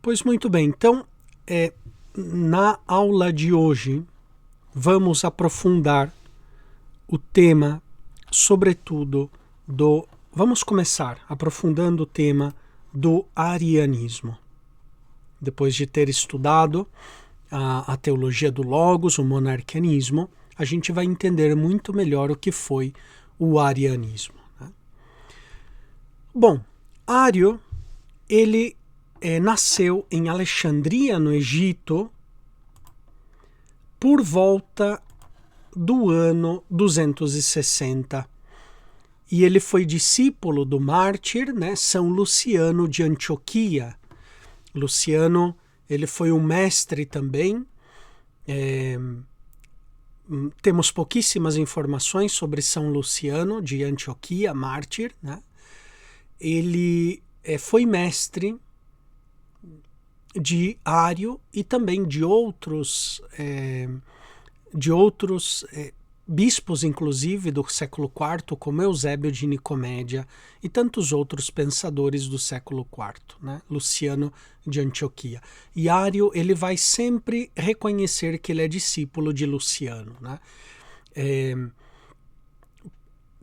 Pois muito bem, então na aula de hoje vamos aprofundar o tema, sobretudo, Vamos começar aprofundando o tema do arianismo. Depois de ter estudado a teologia do Logos, o monarquianismo, a gente vai entender muito melhor o que foi o arianismo, né? Bom, Ario, ele nasceu em Alexandria, no Egito, por volta do ano 260. E ele foi discípulo do mártir, né, São Luciano de Antioquia. Luciano, ele foi um mestre também. Temos pouquíssimas informações sobre São Luciano de Antioquia, mártir, né? Ele foi mestre de Ario e também de outros bispos, inclusive, do século IV, como Eusébio de Nicomédia e tantos outros pensadores do século IV, né? Luciano de Antioquia. E Ario, ele vai sempre reconhecer que ele é discípulo de Luciano, né?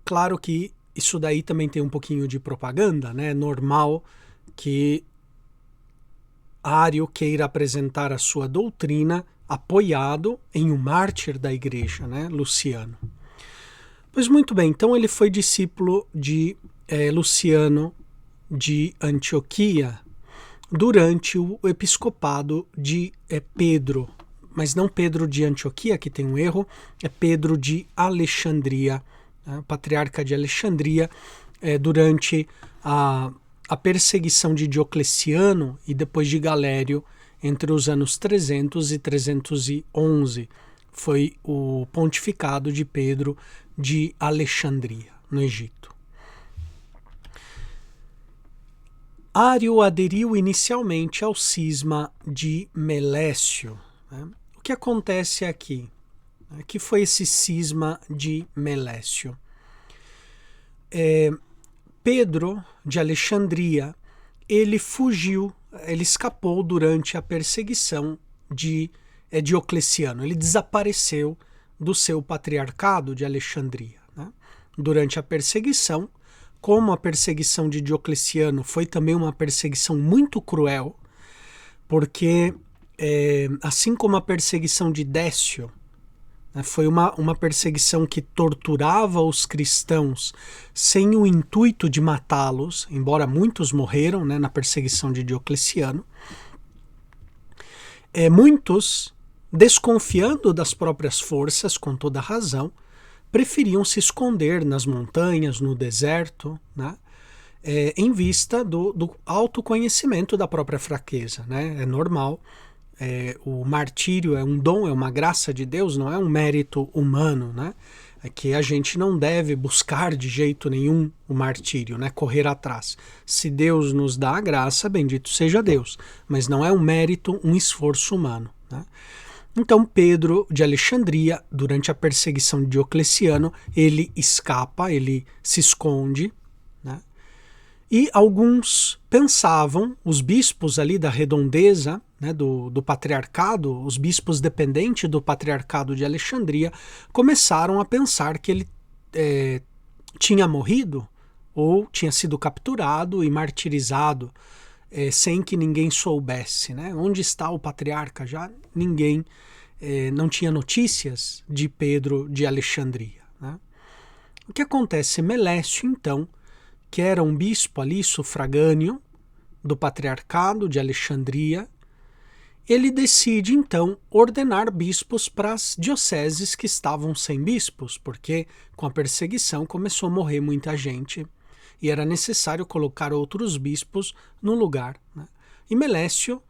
Claro que isso daí também tem um pouquinho de propaganda, né? É normal que Ario queira apresentar a sua doutrina apoiado em um mártir da igreja, né, Luciano. Pois muito bem, então ele foi discípulo de Luciano de Antioquia durante o episcopado de Pedro, mas não Pedro de Antioquia, que tem um erro, é Pedro de Alexandria, né, patriarca de Alexandria, durante a perseguição de Diocleciano e depois de Galério, entre os anos 300 e 311, foi o pontificado de Pedro de Alexandria, no Egito. Ario aderiu inicialmente ao cisma de Melécio, né? O que acontece aqui? O que foi esse cisma de Melécio? Pedro de Alexandria, ele escapou durante a perseguição de Diocleciano. Ele desapareceu do seu patriarcado de Alexandria, né? Durante a perseguição, como a perseguição de Diocleciano foi também uma perseguição muito cruel, porque assim como a perseguição de Décio, foi uma perseguição que torturava os cristãos sem o intuito de matá-los, embora muitos morreram, né, na perseguição de Diocleciano. Muitos, desconfiando das próprias forças, com toda razão, preferiam se esconder nas montanhas, no deserto, né, em vista do autoconhecimento da própria fraqueza, né? É normal. O martírio é um dom, é uma graça de Deus, não é um mérito humano, né? É que a gente não deve buscar de jeito nenhum o martírio, né? Correr atrás. Se Deus nos dá a graça, bendito seja Deus, mas não é um mérito, um esforço humano, né? Então Pedro de Alexandria, durante a perseguição de Diocleciano, ele escapa, ele se esconde, né? E alguns pensavam, os bispos ali da redondeza, né, do patriarcado, os bispos dependentes do patriarcado de Alexandria, começaram a pensar que ele tinha morrido ou tinha sido capturado e martirizado sem que ninguém soubesse, né? Onde está o patriarca? Já ninguém, não tinha notícias de Pedro de Alexandria, né? O que acontece? Melécio, então, que era um bispo ali sufragâneo do patriarcado de Alexandria, ele decide então ordenar bispos para as dioceses que estavam sem bispos, porque com a perseguição começou a morrer muita gente e era necessário colocar outros bispos no lugar, né? E Melécio,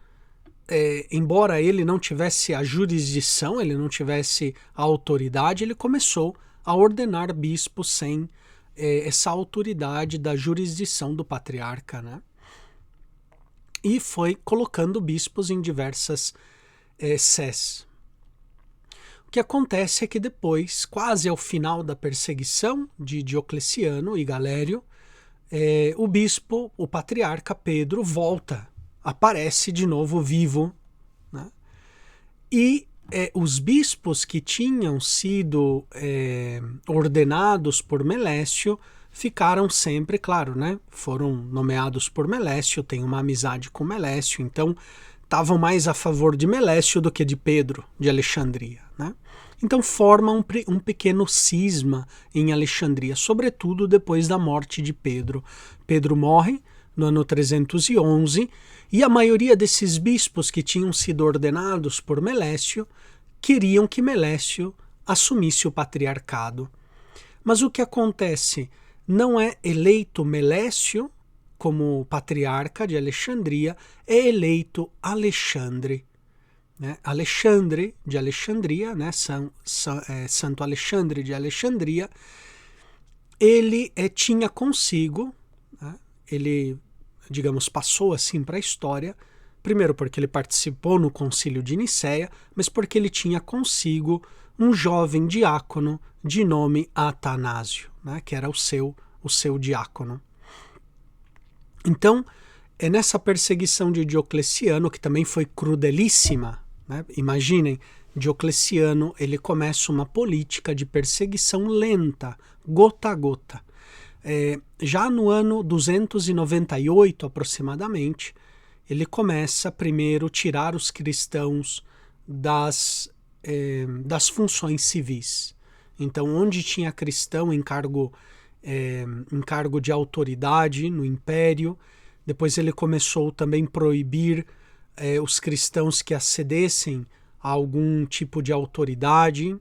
embora ele não tivesse a jurisdição, ele não tivesse a autoridade, ele começou a ordenar bispos sem essa autoridade da jurisdição do patriarca, né? E foi colocando bispos em diversas sés. O que acontece é que depois, quase ao final da perseguição de Diocleciano e Galério, o bispo, o patriarca Pedro, volta aparece de novo vivo, né? E os bispos que tinham sido ordenados por Melécio ficaram sempre, claro, né? Foram nomeados por Melécio, têm uma amizade com Melécio, então estavam mais a favor de Melécio do que de Pedro, de Alexandria, né? Então forma um pequeno cisma em Alexandria, sobretudo depois da morte de Pedro. Pedro morre no ano 311, e a maioria desses bispos que tinham sido ordenados por Melécio queriam que Melécio assumisse o patriarcado. Mas o que acontece? Não é eleito Melécio como patriarca de Alexandria, é eleito Alexandre. Né? Alexandre de Alexandria, né? Santo Alexandre de Alexandria, ele tinha consigo, né? Ele, digamos, passou assim para a história, primeiro porque ele participou no concílio de Nicéia, mas porque ele tinha consigo um jovem diácono de nome Atanásio, né? Que era o seu diácono. Então, é nessa perseguição de Diocleciano, que também foi crudelíssima, né? Imaginem, Diocleciano, ele começa uma política de perseguição lenta, gota a gota. Já no ano 298 aproximadamente, ele começa primeiro a tirar os cristãos das funções civis. Então, onde tinha cristão em cargo de autoridade no império, depois ele começou também a proibir os cristãos que acedessem a algum tipo de autoridade.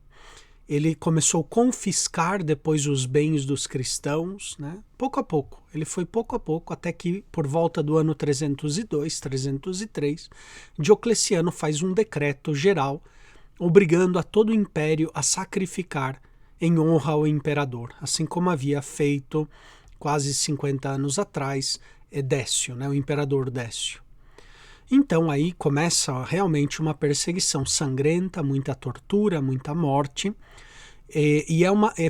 Ele começou a confiscar depois os bens dos cristãos, né? Pouco a pouco. Ele foi pouco a pouco, até que por volta do ano 302, 303, Diocleciano faz um decreto geral obrigando a todo o império a sacrificar em honra ao imperador, assim como havia feito quase 50 anos atrás Décio, né? O imperador Décio. Então aí começa realmente uma perseguição sangrenta, muita tortura, muita morte,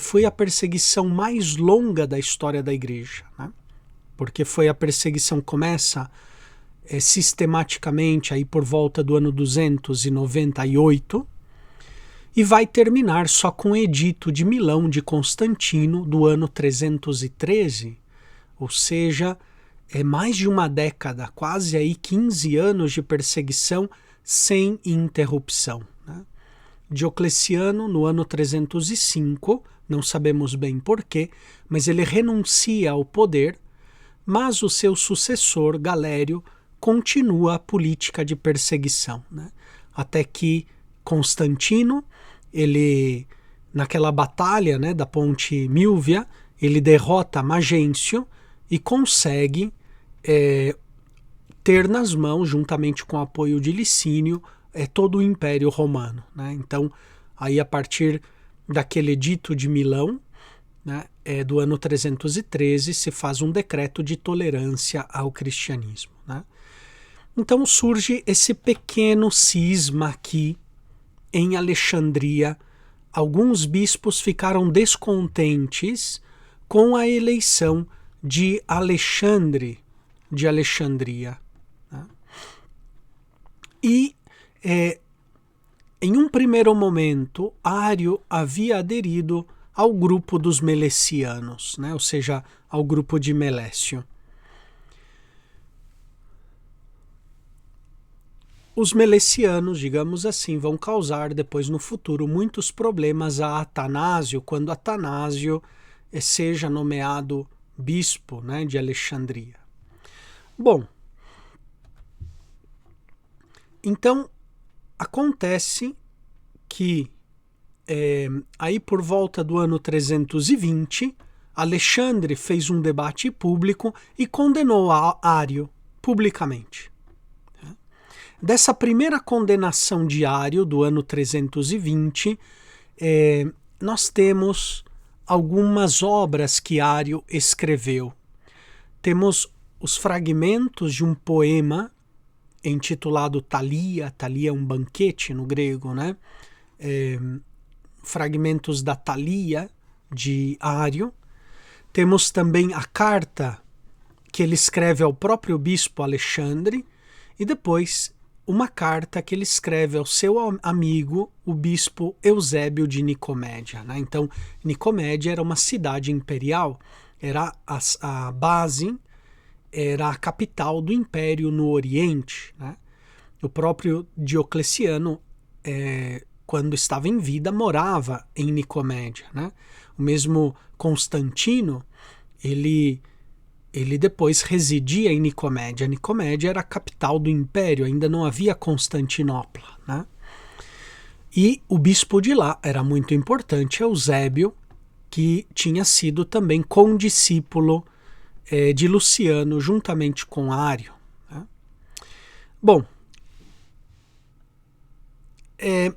foi a perseguição mais longa da história da igreja, né? Porque foi a perseguição que começa sistematicamente aí por volta do ano 298 e vai terminar só com o Edito de Milão de Constantino do ano 313, ou seja, mais de uma década, quase aí 15 anos de perseguição sem interrupção, né? Diocleciano, no ano 305, não sabemos bem porquê, mas ele renuncia ao poder, mas o seu sucessor, Galério, continua a política de perseguição, né? Até que Constantino, ele, naquela batalha, né, da Ponte Milvia, ele derrota Magêncio e consegue ter nas mãos, juntamente com o apoio de Licínio, todo o Império Romano, né? Então, aí a partir daquele edito de Milão, né, do ano 313, se faz um decreto de tolerância ao cristianismo, né? Então surge esse pequeno cisma aqui em Alexandria. Alguns bispos ficaram descontentes com a eleição de Alexandre de Alexandria, né? E em um primeiro momento, Ário havia aderido ao grupo dos melecianos, né? Ou seja, ao grupo de Melécio. Os melecianos, digamos assim, vão causar depois no futuro muitos problemas a Atanásio, quando Atanásio seja nomeado bispo, né, de Alexandria. Bom, então acontece que aí por volta do ano 320, Alexandre fez um debate público e condenou Ário publicamente. Dessa primeira condenação de Ário do ano 320, nós temos algumas obras que Ário escreveu. Temos os fragmentos de um poema intitulado Thalia. Thalia é um banquete no grego, né? Fragmentos da Thalia de Ário. Temos também a carta que ele escreve ao próprio bispo Alexandre, e depois uma carta que ele escreve ao seu amigo, o bispo Eusébio de Nicomédia, né? Então, Nicomédia era uma cidade imperial, era a base, era a capital do império no Oriente, né? O próprio Diocleciano, quando estava em vida, morava em Nicomédia, né? O mesmo Constantino, ele depois residia em Nicomédia. Nicomédia era a capital do império, ainda não havia Constantinopla, né? E o bispo de lá era muito importante, Eusébio, que tinha sido também condiscípulo de Luciano, juntamente com Ário, né? Bom,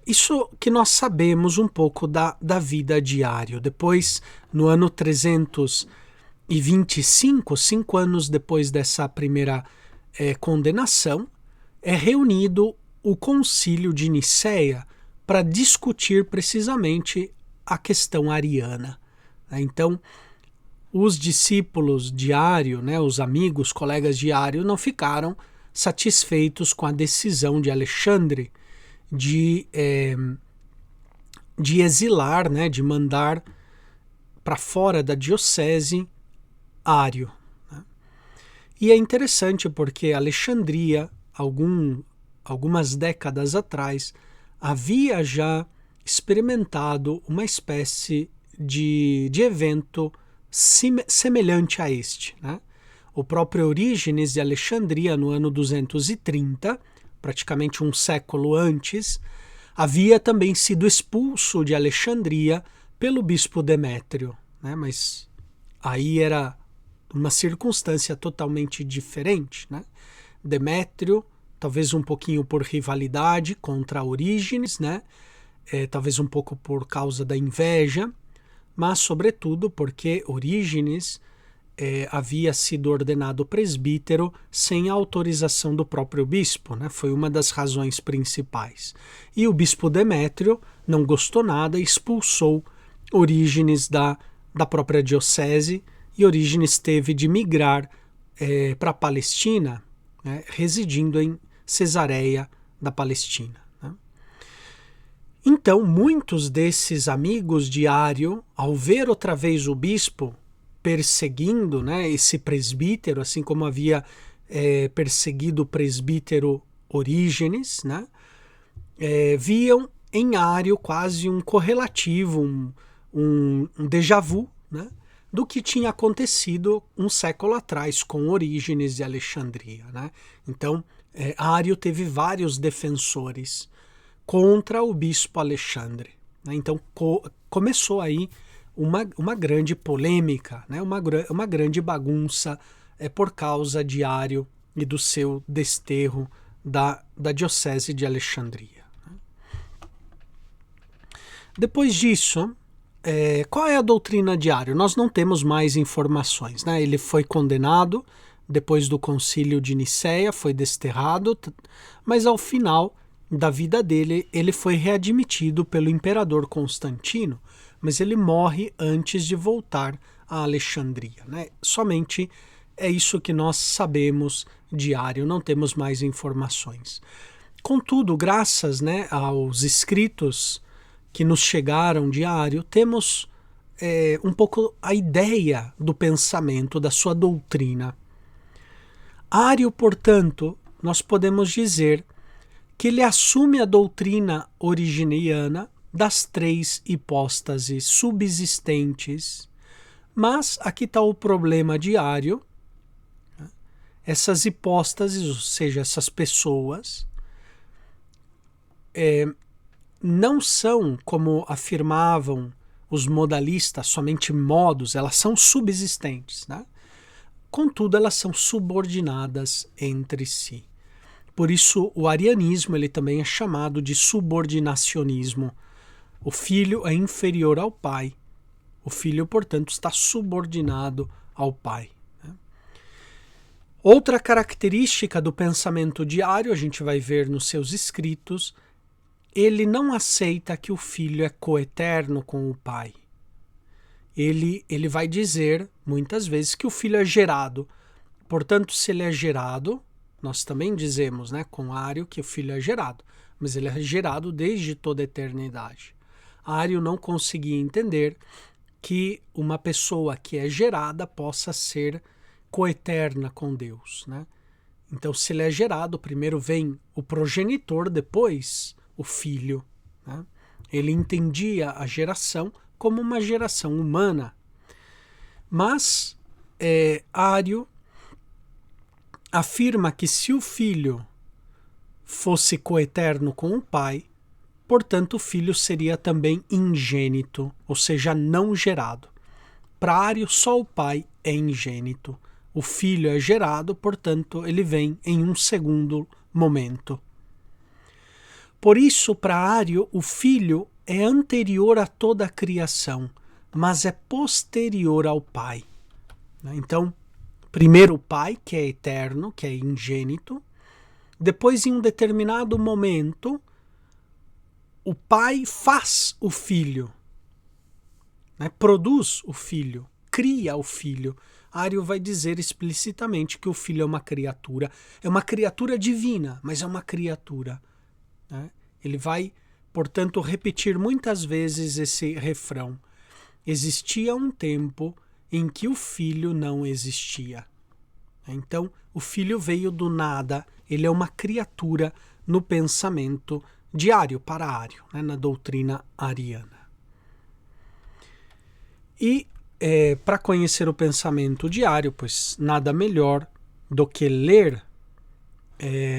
isso que nós sabemos um pouco da vida de Ário. Depois, no ano 325, 5 anos depois dessa primeira condenação, é reunido o Concílio de Nicéia para discutir precisamente a questão ariana. Então, os discípulos de Ário, né, os amigos, colegas de Ário, não ficaram satisfeitos com a decisão de Alexandre de exilar, né, de mandar para fora da diocese Ário, né? E é interessante porque Alexandria, algumas décadas atrás, havia já experimentado uma espécie de evento semelhante a este, né? O próprio Orígenes de Alexandria, no ano 230, praticamente um século antes, havia também sido expulso de Alexandria pelo bispo Demétrio, né? Mas aí era uma circunstância totalmente diferente, né? Demétrio, talvez um pouquinho por rivalidade contra Orígenes, né? Talvez um pouco por causa da inveja, mas sobretudo porque Orígenes havia sido ordenado presbítero sem a autorização do próprio bispo, né? Foi uma das razões principais. E o bispo Demétrio não gostou nada e expulsou Orígenes da própria diocese, e Orígenes teve de migrar para a Palestina, né? Residindo em Cesareia da Palestina, né? Então, muitos desses amigos de Ário, ao ver outra vez o bispo perseguindo, né, esse presbítero, assim como havia perseguido o presbítero Orígenes, né, viam em Ário quase um correlativo, um déjà vu, né, do que tinha acontecido um século atrás com Orígenes de Alexandria, né? Então, Ário teve vários defensores contra o bispo Alexandre, né? Então, começou aí uma grande polêmica, né? uma grande bagunça por causa de Ário e do seu desterro da diocese de Alexandria. Depois disso, qual é a doutrina de Ário? Nós não temos mais informações, né? Ele foi condenado depois do concílio de Nicéia, foi desterrado, mas ao final da vida dele, ele foi readmitido pelo imperador Constantino, mas ele morre antes de voltar a Alexandria, né? Somente é isso que nós sabemos de Ário, não temos mais informações. Contudo, graças, né, aos escritos que nos chegaram de Ário, temos um pouco a ideia do pensamento, da sua doutrina. Ário, portanto, nós podemos dizer que ele assume a doutrina originiana das três hipóstases subsistentes, mas aqui está o problema de Ário. Essas hipóstases, ou seja, essas pessoas, não são, como afirmavam os modalistas, somente modos, elas são subsistentes, né? Contudo, elas são subordinadas entre si. Por isso, o arianismo ele também é chamado de subordinacionismo. O filho é inferior ao pai. O filho, portanto, está subordinado ao pai. Outra característica do pensamento de Ário, a gente vai ver nos seus escritos, ele não aceita que o filho é coeterno com o pai. Ele vai dizer, muitas vezes, que o filho é gerado. Portanto, se ele é gerado, nós também dizemos, né, com Ário que o Filho é gerado, mas ele é gerado desde toda a eternidade. Ário não conseguia entender que uma pessoa que é gerada possa ser coeterna com Deus, né? Então, se ele é gerado, primeiro vem o progenitor, depois o filho, né? Ele entendia a geração como uma geração humana. Mas Ário afirma que se o filho fosse coeterno com o pai, portanto o filho seria também ingênito, ou seja, não gerado. Para Ário, só o pai é ingênito. O filho é gerado, portanto, ele vem em um segundo momento. Por isso, para Ário, o filho é anterior a toda a criação, mas é posterior ao pai. Então, primeiro o pai, que é eterno, que é ingênito. Depois, em um determinado momento, o pai faz o filho, né? Produz o filho, cria o filho. Ário vai dizer explicitamente que o filho é uma criatura divina, mas é uma criatura, né? Ele vai, portanto, repetir muitas vezes esse refrão. Existia um tempo em que o filho não existia. Então, o filho veio do nada, ele é uma criatura no pensamento de Ário, para Ário, né, na doutrina ariana. E para conhecer o pensamento de Ário, pois nada melhor do que ler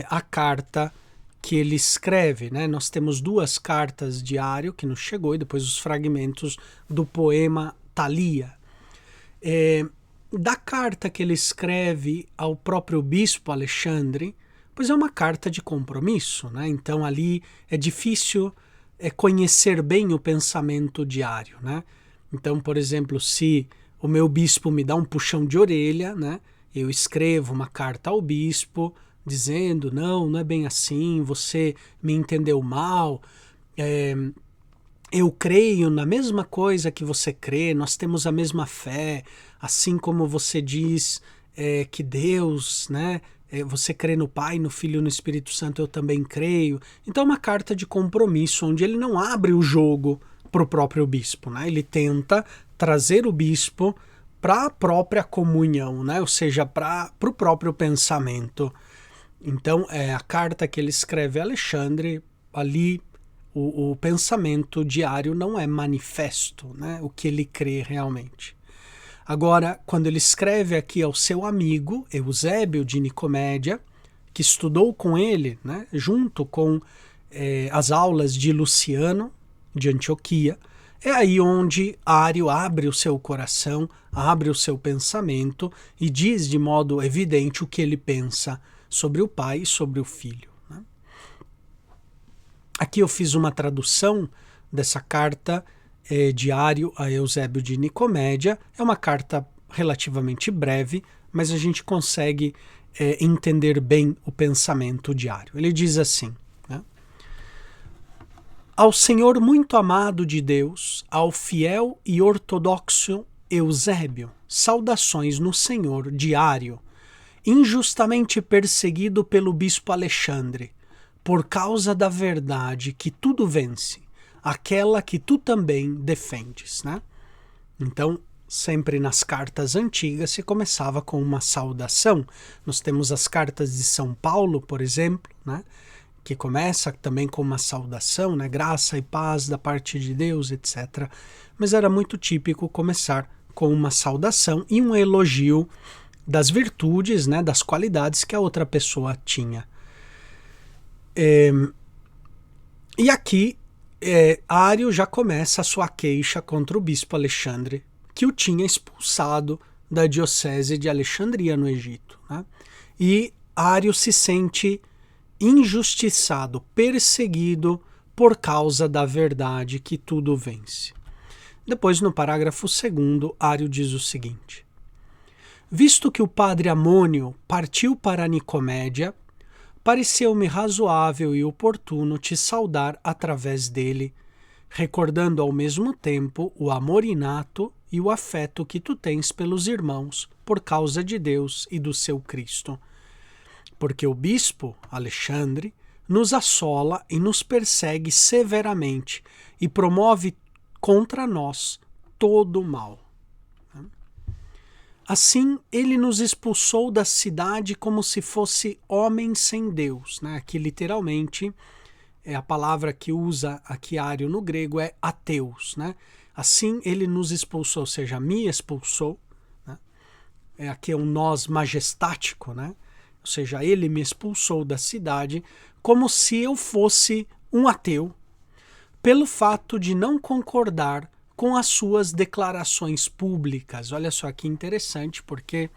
a carta que ele escreve, né? Nós temos 2 cartas de Ário que nos chegou e depois os fragmentos do poema Thalia. Da carta que ele escreve ao próprio bispo Alexandre, pois é uma carta de compromisso, né? Então ali é difícil conhecer bem o pensamento de Ário, né? Então, por exemplo, se o meu bispo me dá um puxão de orelha, né? Eu escrevo uma carta ao bispo dizendo, não é bem assim, você me entendeu mal, eu creio na mesma coisa que você crê, nós temos a mesma fé, assim como você diz que Deus, né? Você crê no Pai, no Filho e no Espírito Santo, eu também creio. Então é uma carta de compromisso, onde ele não abre o jogo para o próprio bispo, né? Ele tenta trazer o bispo para a própria comunhão, né? Ou seja, para o próprio pensamento. Então, a carta que ele escreve a Alexandre, ali o pensamento diário não é manifesto, né? O que ele crê realmente. Agora, quando ele escreve aqui ao seu amigo, Eusébio de Nicomédia, que estudou com ele, né? Junto com as aulas de Luciano, de Antioquia, é aí onde Ário abre o seu coração, abre o seu pensamento e diz de modo evidente o que ele pensa sobre o Pai e sobre o Filho, né? Aqui eu fiz uma tradução dessa carta de Ário a Eusébio de Nicomédia. É uma carta relativamente breve, mas a gente consegue entender bem o pensamento de Ário. Ele diz assim, né? Ao Senhor muito amado de Deus, ao fiel e ortodoxo Eusébio, saudações no Senhor de Ário, injustamente perseguido pelo bispo Alexandre, por causa da verdade que tudo vence, aquela que tu também defendes, né? Então, sempre nas cartas antigas se começava com uma saudação. Nós temos as cartas de São Paulo, por exemplo, né? Que começa também com uma saudação, né? Graça e paz da parte de Deus, etc. Mas era muito típico começar com uma saudação e um elogio das virtudes, né? Das qualidades que a outra pessoa tinha. E aqui Ário já começa a sua queixa contra o bispo Alexandre, que o tinha expulsado da diocese de Alexandria no Egito, né? E Ário se sente injustiçado, perseguido por causa da verdade que tudo vence. Depois, no parágrafo 2º, Ário diz o seguinte: visto que o padre Amônio partiu para Nicomédia, pareceu-me razoável e oportuno te saudar através dele, recordando ao mesmo tempo o amor inato e o afeto que tu tens pelos irmãos por causa de Deus e do seu Cristo. porque o bispo Alexandre nos assola e nos persegue severamente e promove contra nós todo o mal. Assim, ele nos expulsou da cidade como se fosse homem sem Deus, né? Aqui literalmente é a palavra que usa aqui Ário no grego é ateus, né? Assim ele nos expulsou, ou seja, me expulsou, né? Aqui é um nós majestático, né? Ou seja, ele me expulsou da cidade como se eu fosse um ateu, pelo fato de não concordar com as suas declarações públicas. Olha só que interessante, porque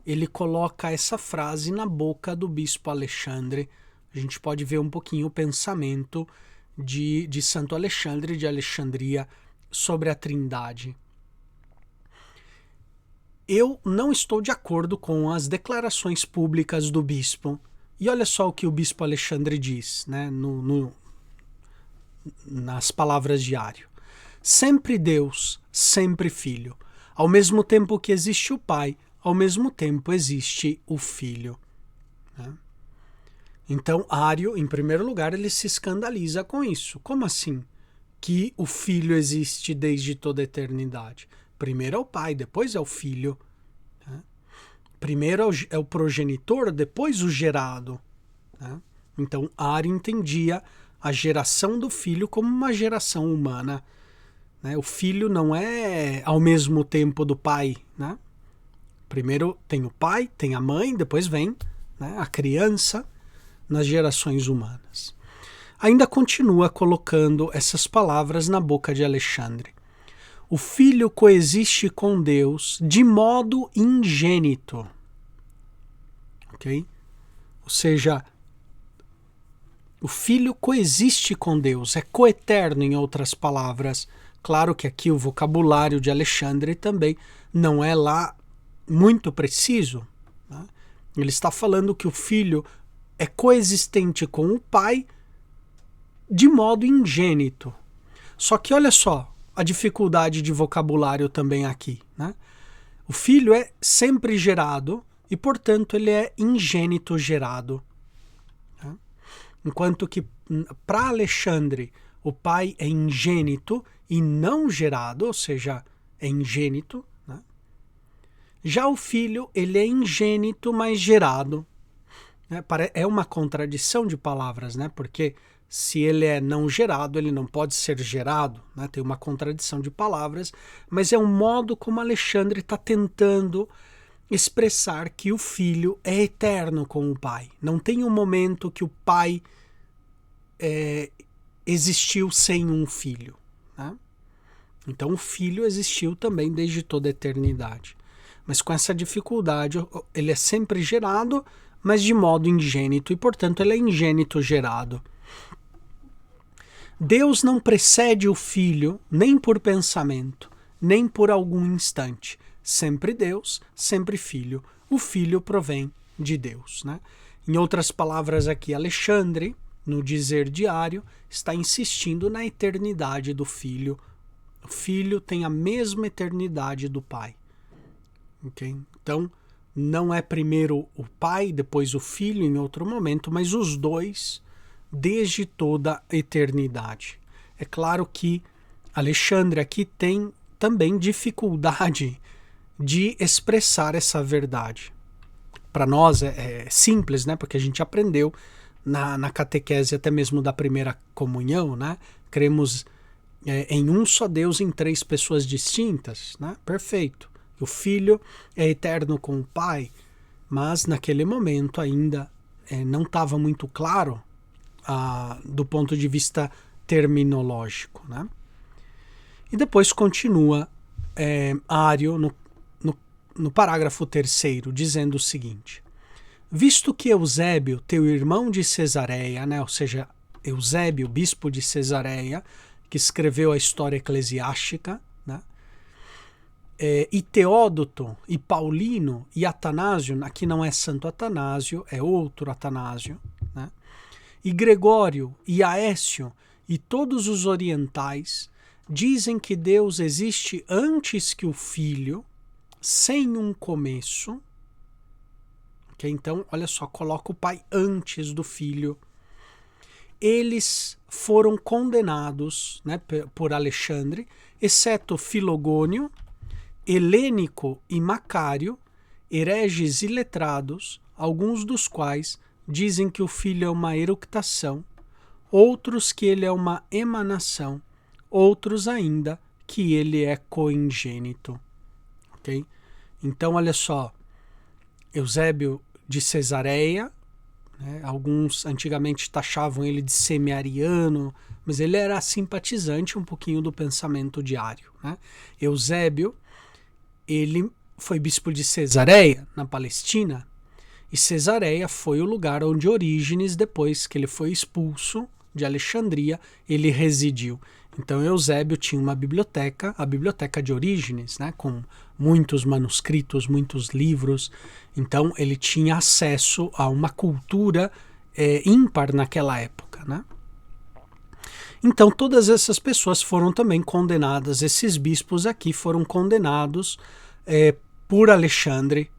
ele coloca essa frase na boca do bispo Alexandre. A gente pode ver um pouquinho o pensamento de Santo Alexandre de Alexandria sobre a Trindade. Eu não estou de acordo com as declarações públicas do bispo. E olha só o que o bispo Alexandre diz, né, nas palavras de Ário. Sempre Deus, sempre Filho. Ao mesmo tempo que existe o Pai, ao mesmo tempo existe o Filho. Né? Então, Ário, em primeiro lugar, ele se escandaliza com isso. Como assim? Que o Filho existe desde toda a eternidade. Primeiro é o Pai, depois é o Filho. Né? Primeiro é o progenitor, depois o gerado. Né? Então, Ário entendia a geração do Filho como uma geração humana. Né? O Filho não é ao mesmo tempo do Pai. Né? Primeiro tem o Pai, tem a mãe, depois vem, né, a criança nas gerações humanas. Ainda continua colocando essas palavras na boca de Alexandre. O Filho coexiste com Deus de modo ingênito. Ok? Ou seja, o Filho coexiste com Deus, é coeterno, em outras palavras. Claro que aqui o vocabulário de Alexandre também não é lá muito preciso. Né? Ele está falando que o Filho é coexistente com o Pai de modo ingênito. Só que olha só a dificuldade de vocabulário também aqui. Né? O Filho é sempre gerado e, portanto, ele é ingênito gerado. Né? Enquanto que, para Alexandre, o Pai é ingênito e não gerado, ou seja, é ingênito. Né? Já o Filho, ele é ingênito, mas gerado. É uma contradição de palavras, né? Porque se ele é não gerado, ele não pode ser gerado. Né? Tem uma contradição de palavras, mas é um modo como Alexandre está tentando expressar que o Filho é eterno com o Pai. Não tem um momento que o Pai existiu sem um Filho. Né? Então o Filho existiu também desde toda a eternidade. Mas com essa dificuldade, ele é sempre gerado, mas de modo ingênito, e portanto ele é ingênito gerado. Deus não precede o Filho nem por pensamento, nem por algum instante. Sempre Deus, sempre Filho. O Filho provém de Deus. Né? Em outras palavras aqui, Alexandre, no dizer diário, está insistindo na eternidade do Filho. O Filho tem a mesma eternidade do Pai. Okay? Então, não é primeiro o Pai, depois o Filho em outro momento, mas os dois desde toda a eternidade. É claro que Alexandre aqui tem também dificuldade de expressar essa verdade. Para nós é simples, né? Porque a gente aprendeu na catequese até mesmo da primeira comunhão, né? Cremos em um só Deus em três pessoas distintas, né? Perfeito. O Filho é eterno com o Pai, mas naquele momento ainda não estava muito claro do ponto de vista terminológico. Né? E depois continua Ário no parágrafo 3º, dizendo o seguinte: visto que Eusébio, teu irmão de Cesareia, né, ou seja, Eusébio, bispo de Cesareia, que escreveu a história eclesiástica, né, e Teódoto, e Paulino, e Atanásio, aqui não é Santo Atanásio, é outro Atanásio, né, e Gregório, e Aécio, e todos os orientais, dizem que Deus existe antes que o Filho, sem um começo. Okay? Então, olha só, coloca o pai antes do filho. Eles foram condenados, né, por Alexandre, exceto Filogônio, Helênico e Macário, hereges iletrados, alguns dos quais dizem que o filho é uma eructação, outros que ele é uma emanação, outros ainda que ele é coingênito. Okay? Então, olha só, Eusébio de Cesareia, né, alguns antigamente taxavam ele de semi-ariano, mas ele era simpatizante um pouquinho do pensamento de Ário. Né? Eusébio, ele foi bispo de Cesareia, na Palestina, e Cesareia foi o lugar onde Orígenes, depois que ele foi expulso de Alexandria, ele residiu. Então Eusébio tinha uma biblioteca, a biblioteca de Orígenes, né, com muitos manuscritos, muitos livros. Então ele tinha acesso a uma cultura ímpar naquela época. Né? Então todas essas pessoas foram também condenadas, esses bispos aqui foram condenados por Alexandre,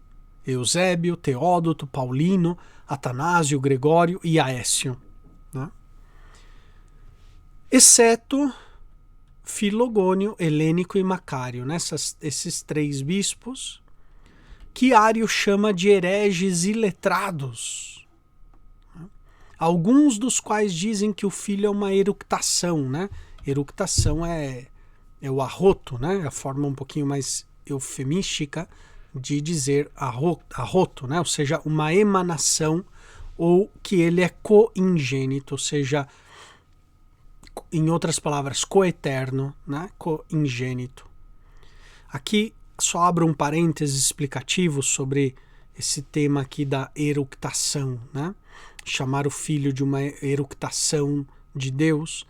Eusébio, Teódoto, Paulino, Atanásio, Gregório e Aécio. Né? Exceto Filogônio, Helênico e Macário, né? Esses três bispos, que Ário chama de hereges iletrados. Alguns dos quais dizem que o filho é uma eructação, né? Eructação é o arroto, né? A forma um pouquinho mais eufemística de dizer arroto, né? Ou seja, uma emanação, ou que ele é coingênito, ou seja, em outras palavras, coeterno, né? Coingênito. Aqui só abro um parênteses explicativo sobre esse tema aqui da eructação, né? Chamar o filho de uma eructação de Deus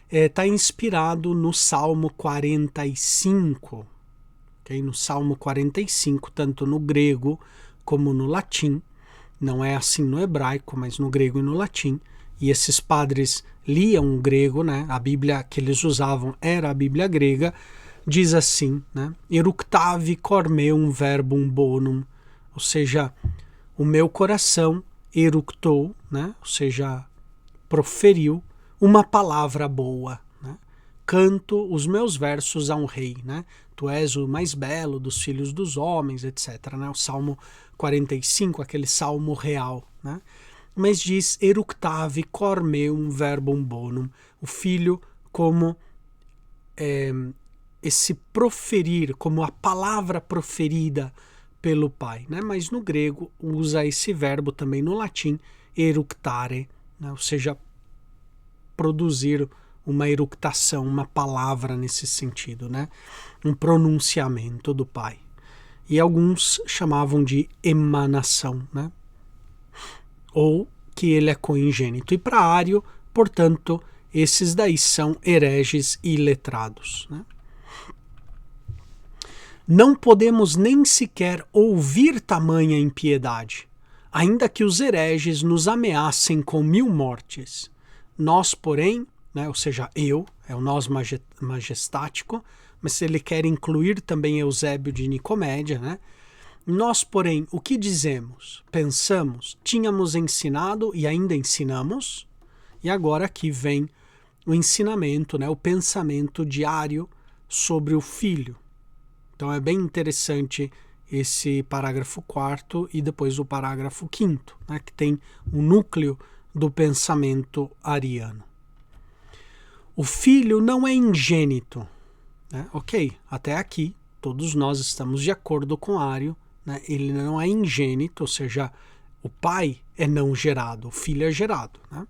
está inspirado no Salmo 45, okay? No Salmo 45, tanto no grego como no latim. Não é assim no hebraico, mas no grego e no latim. E esses padres liam o grego, né? A Bíblia que eles usavam era a Bíblia grega. Diz assim, né? Eructavi cor meum verbum bonum, ou seja, o meu coração eructou, né? Ou seja, proferiu uma palavra boa. Né? Canto os meus versos a um rei, né? Tu és o mais belo dos filhos dos homens, etc. Né? O Salmo 45, aquele salmo real, né? Mas diz eructavi cor meum verbum bonum, o filho como esse proferir, como a palavra proferida pelo pai, né? Mas no grego usa esse verbo também no latim, eructare, né? Ou seja, produzir uma eructação, uma palavra nesse sentido, né? Um pronunciamento do pai. E alguns chamavam de emanação, né? Ou que ele é coingênito. E para Ário, portanto, esses daí são hereges iletrados. Né? Não podemos nem sequer ouvir tamanha impiedade, ainda que os hereges nos ameacem com 1000 mortes. Nós, porém, né, ou seja, é o nós majestático, mas se ele quer incluir também Eusébio de Nicomédia, né? Nós, porém, o que dizemos, pensamos, tínhamos ensinado e ainda ensinamos, e agora aqui vem o ensinamento, né, o pensamento diário sobre o filho. Então é bem interessante esse parágrafo 4º e depois o parágrafo 5º, né, que tem o núcleo do pensamento ariano. O filho não é ingênito. Né? Ok, até aqui todos nós estamos de acordo com Ário. Né? Ele não é ingênito, ou seja, o pai é não gerado, o filho é gerado. Né?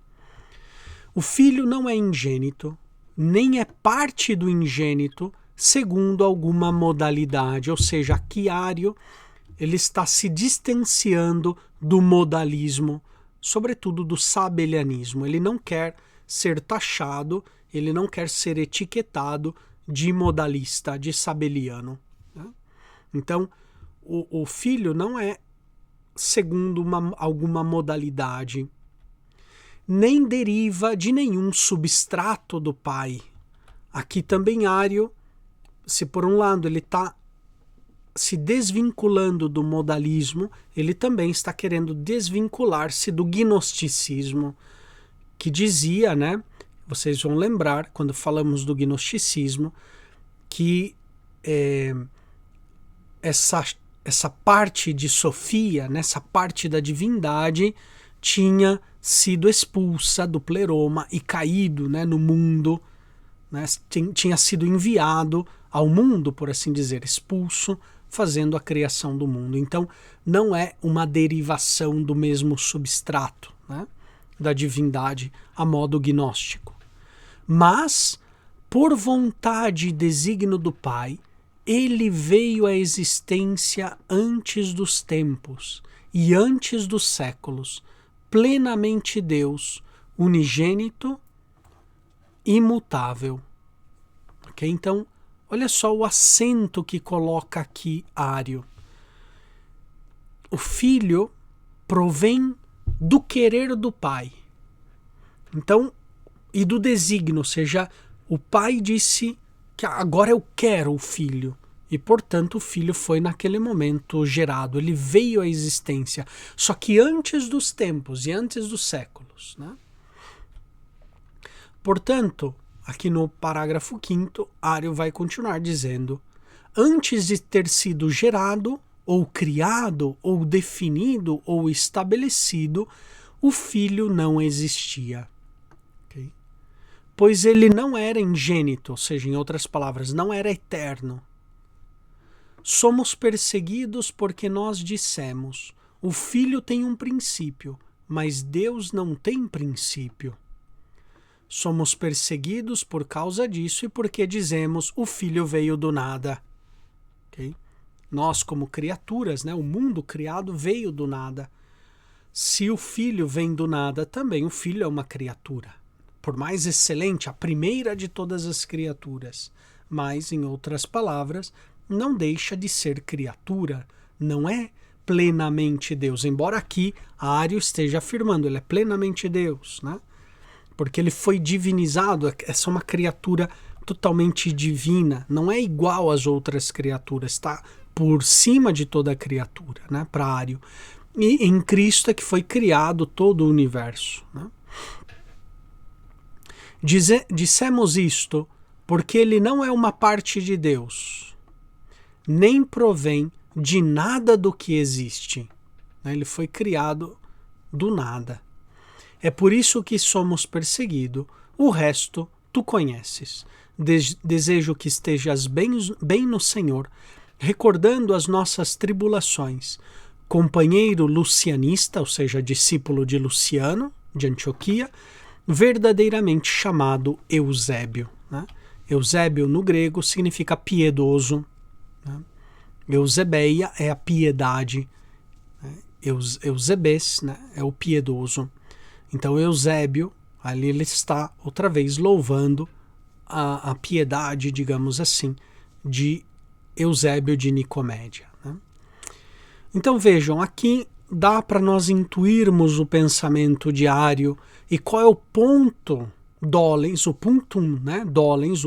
O filho não é ingênito, nem é parte do ingênito, segundo alguma modalidade. Ou seja, aqui Ário ele está se distanciando do modalismo, sobretudo do sabelianismo. Ele não quer ser taxado, ele não quer ser etiquetado de modalista, de sabeliano. Né? Então, o filho não é segundo alguma modalidade, nem deriva de nenhum substrato do pai. Aqui também Ário, se por um lado ele está se desvinculando do modalismo, ele também está querendo desvincular-se do gnosticismo, que dizia, né? Vocês vão lembrar, quando falamos do gnosticismo, que essa parte de Sofia, nessa parte da divindade, tinha sido expulsa do pleroma e caído, né, no mundo, né, tinha sido enviado ao mundo, por assim dizer, expulso, fazendo a criação do mundo. Então, não é uma derivação do mesmo substrato, né, da divindade a modo gnóstico. Mas, por vontade e desígnio do Pai, ele veio à existência antes dos tempos e antes dos séculos, plenamente Deus, unigênito, imutável. Okay? Então, olha só o acento que coloca aqui Ário. O Filho provém do querer do Pai. Então, e do desígnio, ou seja, o Pai disse que agora eu quero o Filho. E, portanto, o Filho foi naquele momento gerado. Ele veio à existência. Só que antes dos tempos e antes dos séculos. Né? Portanto, aqui no parágrafo 5º, Ário vai continuar dizendo: antes de ter sido gerado, ou criado, ou definido, ou estabelecido, o Filho não existia. Pois ele não era ingênito, ou seja, em outras palavras, não era eterno. Somos perseguidos porque nós dissemos: o Filho tem um princípio, mas Deus não tem princípio. Somos perseguidos por causa disso e porque dizemos: o Filho veio do nada. Okay? Nós, como criaturas, né, o mundo criado veio do nada. Se o Filho vem do nada, também o Filho é uma criatura. Por mais excelente, a primeira de todas as criaturas. Mas, em outras palavras, não deixa de ser criatura. Não é plenamente Deus. Embora aqui Ário esteja afirmando, ele é plenamente Deus, né? Porque ele foi divinizado, essa é uma criatura totalmente divina. Não é igual às outras criaturas, está por cima de toda a criatura, né? Para Ário. E em Cristo é que foi criado todo o universo, né? Dissemos isto porque ele não é uma parte de Deus, nem provém de nada do que existe. Ele foi criado do nada. É por isso que somos perseguidos. O resto tu conheces. Desejo que estejas bem no Senhor, recordando as nossas tribulações. Companheiro lucianista, ou seja, discípulo de Luciano, de Antioquia, verdadeiramente chamado Eusébio. Né? Eusébio no grego significa piedoso. Né? Eusebeia é a piedade. Né? Eusebes, né? É o piedoso. Então Eusébio, ali ele está outra vez louvando a piedade, digamos assim, de Eusébio de Nicomédia. Né? Então vejam, aqui dá para nós intuirmos o pensamento de Ário e qual é o ponto dolens, o punctum, né? Dolens,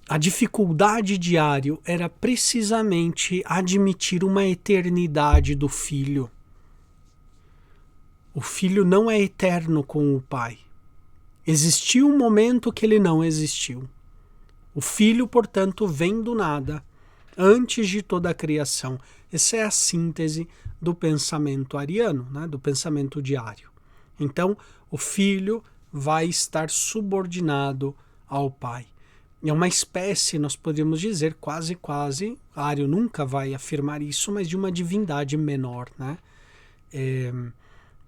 a dificuldade de Ário era precisamente admitir uma eternidade do Filho. O Filho não é eterno com o Pai. Existiu um momento que ele não existiu. O Filho, portanto, vem do nada, antes de toda a criação. Essa é a síntese do pensamento ariano, né? Do pensamento de Ário. Então, o Filho vai estar subordinado ao Pai. É uma espécie, nós podemos dizer, quase, Ário nunca vai afirmar isso, mas de uma divindade menor, né?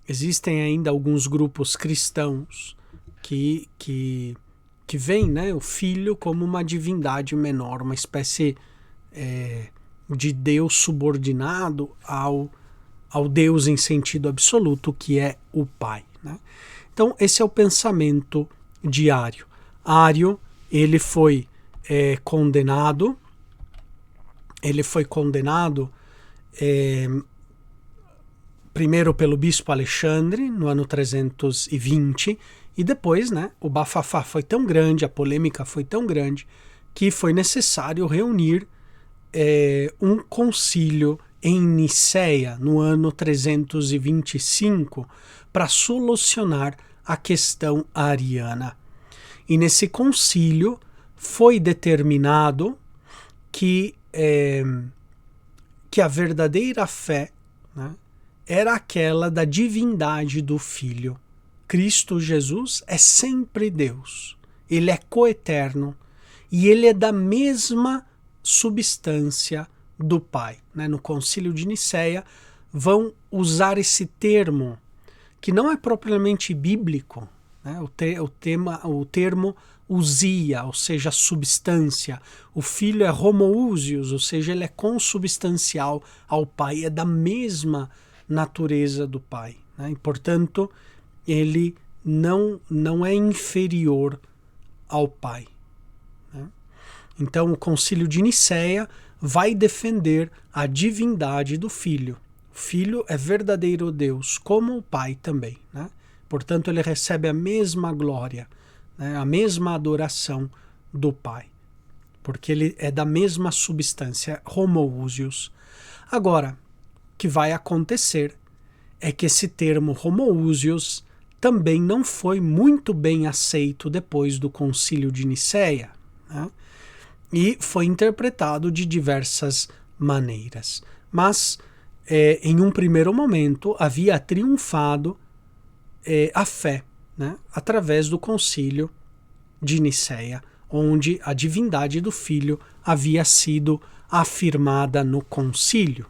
Existem ainda alguns grupos cristãos que veem, né, o Filho como uma divindade menor, uma espécie de Deus subordinado ao Deus em sentido absoluto, que é o Pai. Né? Então, esse é o pensamento de Ário. Ário, ele foi condenado, primeiro pelo bispo Alexandre, no ano 320, e depois, né, o bafafá foi tão grande, a polêmica foi tão grande, que foi necessário reunir um concílio em Niceia, no ano 325, para solucionar a questão ariana. E nesse concílio foi determinado que a verdadeira fé, né, era aquela da divindade do Filho. Cristo Jesus é sempre Deus. Ele é coeterno e ele é da mesma substância do Pai. Né? No Concílio de Niceia vão usar esse termo, que não é propriamente bíblico, né? O termo ousia, ou seja, substância. O Filho é homoousios, ou seja, ele é consubstancial ao Pai, é da mesma natureza do Pai. Né? E, portanto, ele não é inferior ao Pai. Né? Então, o Concílio de Niceia vai defender a divindade do Filho. O Filho é verdadeiro Deus, como o Pai também. Né? Portanto, ele recebe a mesma glória, né? A mesma adoração do Pai, porque ele é da mesma substância, homoousios. Agora, o que vai acontecer é que esse termo homoousios também não foi muito bem aceito depois do Concílio de Niceia, né? E foi interpretado de diversas maneiras. Mas, em um primeiro momento, havia triunfado a fé, né? Através do Concílio de Niceia, onde a divindade do Filho havia sido afirmada no concílio.